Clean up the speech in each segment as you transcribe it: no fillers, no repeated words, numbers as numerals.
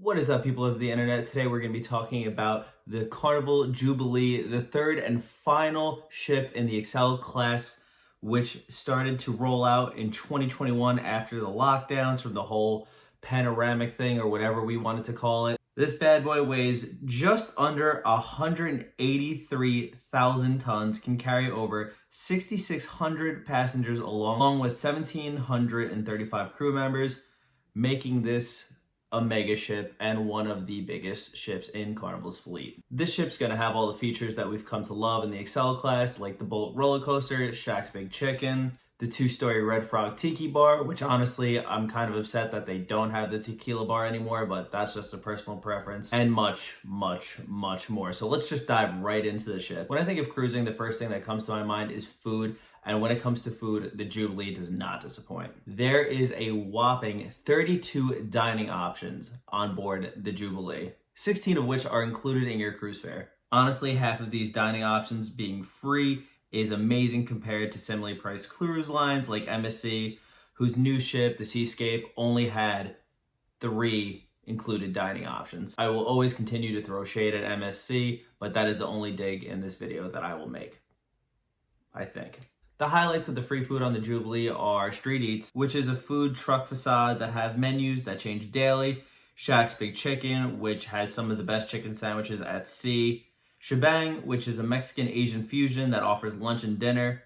What is up, people of the internet? Today we're going to be talking about the Carnival Jubilee, the third and final ship in the Excel class, which started to roll out in 2021 after the lockdowns from the whole panoramic thing, or whatever we wanted to call it. This bad boy weighs just under 183,000 tons, can carry over 6,600 passengers along with 1,735 crew members, making this a mega ship and one of the biggest ships in Carnival's fleet. This ship's gonna have all the features that we've come to love in the Excel class, like the Bolt roller coaster, Shaq's Big Chicken, the 2-story Red Frog Tiki bar, which honestly, I'm kind of upset that they don't have the tequila bar anymore, but that's just a personal preference, and much, much, much more. So let's just dive right into the ship. When I think of cruising, the first thing that comes to my mind is food. And when it comes to food, the Jubilee does not disappoint. There is a whopping 32 dining options on board the Jubilee, 16 of which are included in your cruise fare. Honestly, half of these dining options being free is amazing compared to similarly priced cruise lines like MSC, whose new ship, the Seascape, only had 3 included dining options. I will always continue to throw shade at MSC, but that is the only dig in this video that I will make, I think. The highlights of the free food on the Jubilee are Street Eats, which is a food truck facade that have menus that change daily, Shaq's Big Chicken, which has some of the best chicken sandwiches at sea, Shebang, which is a Mexican-Asian fusion that offers lunch and dinner,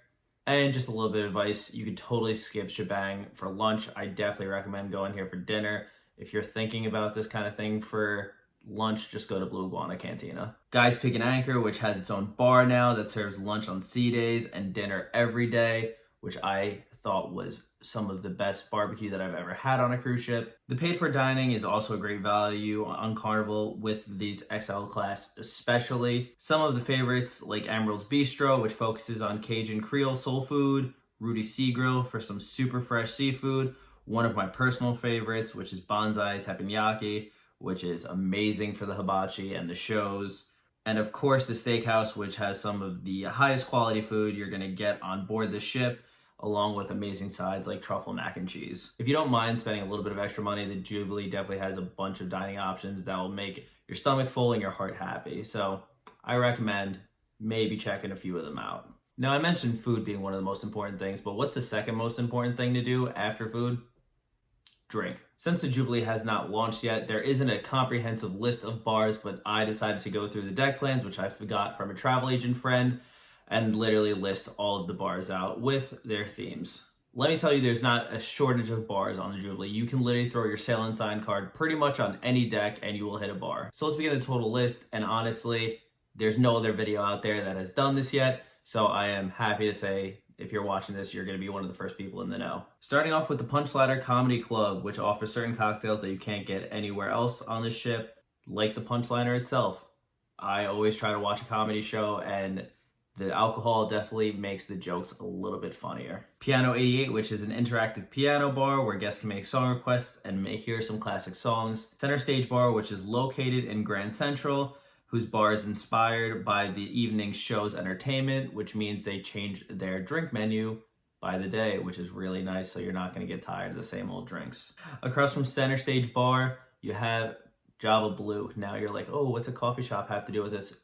and just a little bit of advice, you could totally skip Shebang for lunch. I definitely recommend going here for dinner. If you're thinking about this kind of thing for lunch, just go to Blue Iguana Cantina. Guy's Pig and Anchor, which has its own bar now that serves lunch on sea days and dinner every day, which I thought was some of the best barbecue that I've ever had on a cruise ship. The paid for dining is also a great value on Carnival with these XL class especially. Some of the favorites like Emerald's Bistro, which focuses on Cajun Creole soul food, Rudy's Sea Grill for some super fresh seafood, one of my personal favorites, which is Bonsai Teppanyaki, which is amazing for the hibachi and the shows. And of course, the Steakhouse, which has some of the highest quality food you're gonna get on board the ship, along with amazing sides like truffle mac and cheese. If you don't mind spending a little bit of extra money, the Jubilee definitely has a bunch of dining options that will make your stomach full and your heart happy. So I recommend maybe checking a few of them out. Now, I mentioned food being one of the most important things, but what's the second most important thing to do after food? Drink. Since the Jubilee has not launched yet, there isn't a comprehensive list of bars, but I decided to go through the deck plans, which I got from a travel agent friend, and literally list all of the bars out with their themes. Let me tell you, there's not a shortage of bars on the Jubilee. You can literally throw your sail and sign card pretty much on any deck and you will hit a bar. So let's begin the total list, and honestly, there's no other video out there that has done this yet, so I am happy to say if you're watching this, you're going to be one of the first people in the know. Starting off with the Punch Ladder Comedy Club, which offers certain cocktails that you can't get anywhere else on the ship, like the Punch Liner itself. I always try to watch a comedy show, and the alcohol definitely makes the jokes a little bit funnier. Piano 88, which is an interactive piano bar where guests can make song requests and may hear some classic songs. Center Stage Bar, which is located in Grand Central, whose bar is inspired by the evening show's entertainment, which means they change their drink menu by the day, which is really nice, so you're not going to get tired of the same old drinks. Across from Center Stage Bar, you have Java Blue. Now you're like, oh, what's a coffee shop have to do with this?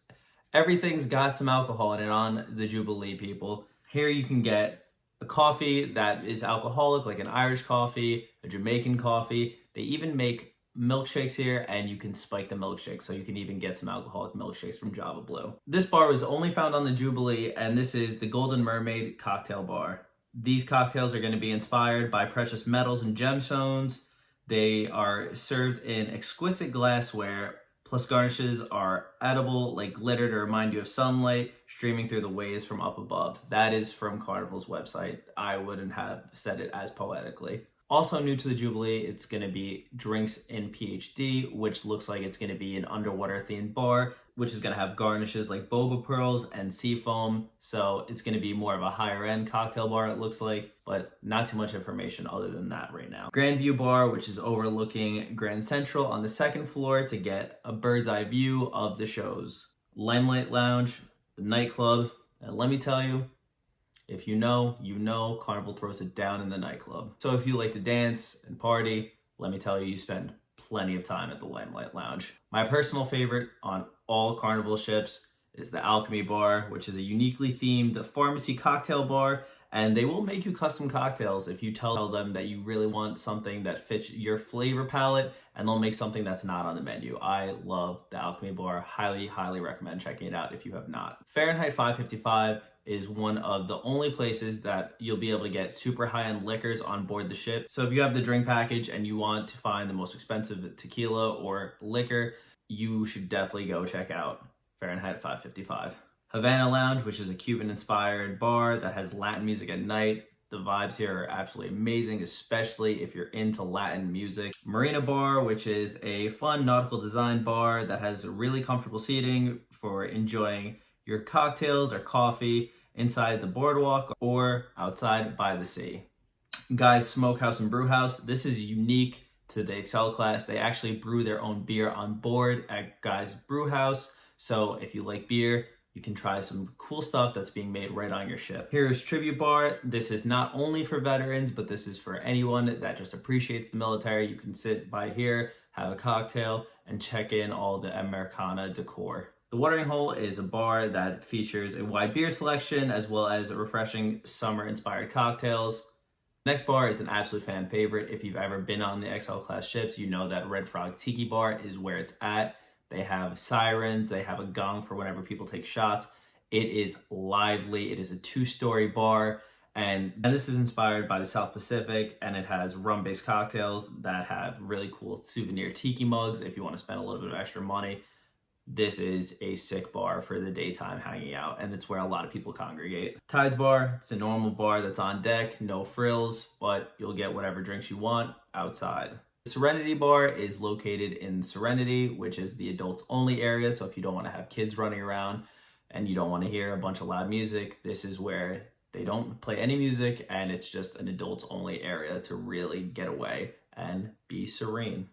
Everything's got some alcohol in it on the Jubilee, people. Here you can get a coffee that is alcoholic, like an Irish coffee, a Jamaican coffee. They even make milkshakes here, and you can spike the milkshake, so you can even get some alcoholic milkshakes from Java Blue. This bar was only found on the Jubilee, and this is the Golden Mermaid Cocktail Bar. These cocktails are going to be inspired by precious metals and gemstones. They are served in exquisite glassware, plus garnishes are edible, like glitter to remind you of sunlight streaming through the waves from up above. That is from Carnival's website. I wouldn't have said it as poetically. Also new to the Jubilee, it's going to be drinks in PhD, which looks like it's going to be an underwater themed bar, which is going to have garnishes like boba pearls and sea foam. So it's going to be more of a higher end cocktail bar, it looks like, but not too much information other than that right now. Grand View Bar, which is overlooking Grand Central on the second floor to get a bird's eye view of the shows. Limelight Lounge, the nightclub, and let me tell you, if you know, you know, Carnival throws it down in the nightclub. So if you like to dance and party, let me tell you, you spend plenty of time at the Limelight Lounge. My personal favorite on all Carnival ships is the Alchemy Bar, which is a uniquely themed pharmacy cocktail bar, and they will make you custom cocktails if you tell them that you really want something that fits your flavor palette, and they'll make something that's not on the menu. I love the Alchemy Bar. Highly recommend checking it out if you have not. Fahrenheit 555 is one of the only places that you'll be able to get super high-end liquors on board the ship. So if you have the drink package and you want to find the most expensive tequila or liquor, you should definitely go check out Fahrenheit 555. Havana Lounge, which is a Cuban-inspired bar that has Latin music at night. The vibes here are absolutely amazing, especially if you're into Latin music. Marina Bar, which is a fun nautical design bar that has really comfortable seating for enjoying your cocktails or coffee inside the boardwalk or outside by the sea. Guy's Smokehouse and Brewhouse. This is unique to the Excel class. They actually brew their own beer on board at Guy's Brewhouse. So if you like beer, you can try some cool stuff that's being made right on your ship. Here's Tribute Bar. This is not only for veterans, but this is for anyone that just appreciates the military. You can sit by here, have a cocktail, and check in all the Americana decor. The Watering Hole is a bar that features a wide beer selection as well as refreshing summer-inspired cocktails. Next bar is an absolute fan favorite. If you've ever been on the XL class ships, you know that Red Frog Tiki Bar is where it's at. They have sirens, they have a gong for whenever people take shots. It is lively. It is a 2-story bar, and this is inspired by the South Pacific, and it has rum-based cocktails that have really cool souvenir tiki mugs if you want to spend a little bit of extra money. This is a sick bar for the daytime hanging out, and it's where a lot of people congregate. Tides Bar, it's a normal bar that's on deck, no frills, but you'll get whatever drinks you want outside. The Serenity Bar is located in Serenity, which is the adults only area. So if you don't want to have kids running around and you don't want to hear a bunch of loud music, this is where they don't play any music and it's just an adults only area to really get away and be serene.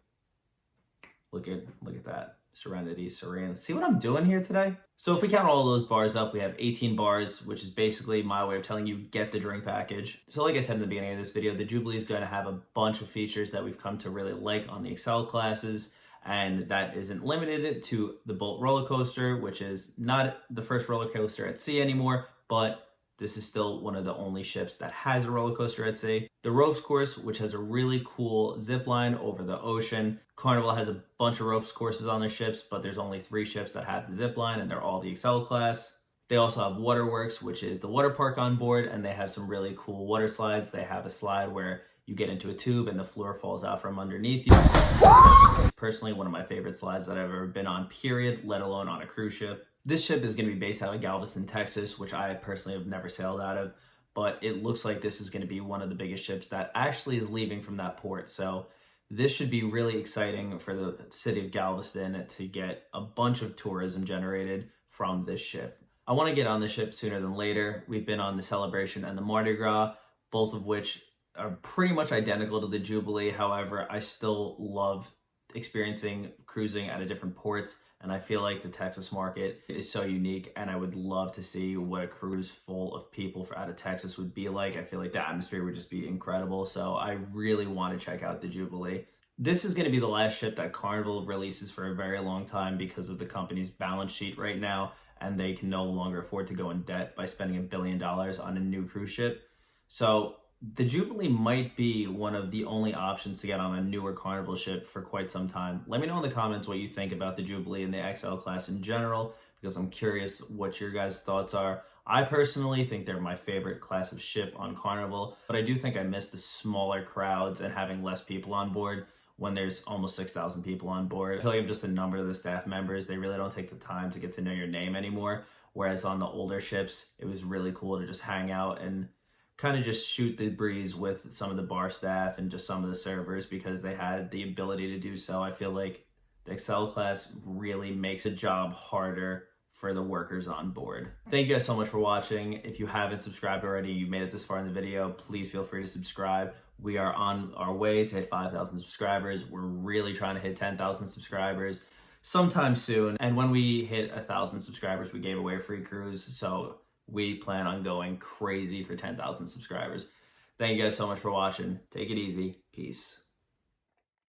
Look at that. Serenity, serene. See what I'm doing here today? So if we count all those bars up, we have 18 bars, which is basically my way of telling you get the drink package. So like I said in the beginning of this video, the Jubilee is going to have a bunch of features that we've come to really like on the Excel classes, and that isn't limited to the Bolt roller coaster, which is not the first roller coaster at sea anymore, but this is still one of the only ships that has a roller coaster at sea. The ropes course, which has a really cool zip line over the ocean. Carnival has a bunch of ropes courses on their ships, but there's only 3 ships that have the zip line, and they're all the Excel class. They also have Waterworks, which is the water park on board, and they have some really cool water slides. They have a slide where you get into a tube and the floor falls out from underneath you. It's personally one of my favorite slides that I've ever been on, period, let alone on a cruise ship. This ship is going to be based out of Galveston, Texas, which I personally have never sailed out of, but it looks like this is going to be one of the biggest ships that actually is leaving from that port. So this should be really exciting for the city of Galveston to get a bunch of tourism generated from this ship. I want to get on the ship sooner than later. We've been on the Celebration and the Mardi Gras, both of which are pretty much identical to the Jubilee. However, I still love experiencing cruising at a different ports, and I feel like the Texas market is so unique, and I would love to see what a cruise full of people out of Texas would be like. I feel like the atmosphere would just be incredible, so I really want to check out the Jubilee. This is going to be the last ship that Carnival releases for a very long time because of the company's balance sheet right now, and they can no longer afford to go in debt by spending $1 billion on a new cruise ship. So the Jubilee might be one of the only options to get on a newer Carnival ship for quite some time. Let me know in the comments what you think about the Jubilee and the XL class in general, because I'm curious what your guys' thoughts are. I personally think they're my favorite class of ship on Carnival, but I do think I miss the smaller crowds and having less people on board when there's almost 6,000 people on board. I feel like I'm just a number of the staff members. They really don't take the time to get to know your name anymore. Whereas on the older ships, it was really cool to just hang out and kind of just shoot the breeze with some of the bar staff and just some of the servers because they had the ability to do so. I feel like the Excel class really makes the job harder for the workers on board. Thank you guys so much for watching. If you haven't subscribed already, you made it this far in the video, please feel free to subscribe. We are on our way to hit 5,000 subscribers. We're really trying to hit 10,000 subscribers sometime soon. And when we hit 1,000 subscribers, we gave away a free cruise. So we plan on going crazy for 10,000 subscribers. Thank you guys so much for watching. Take it easy. Peace.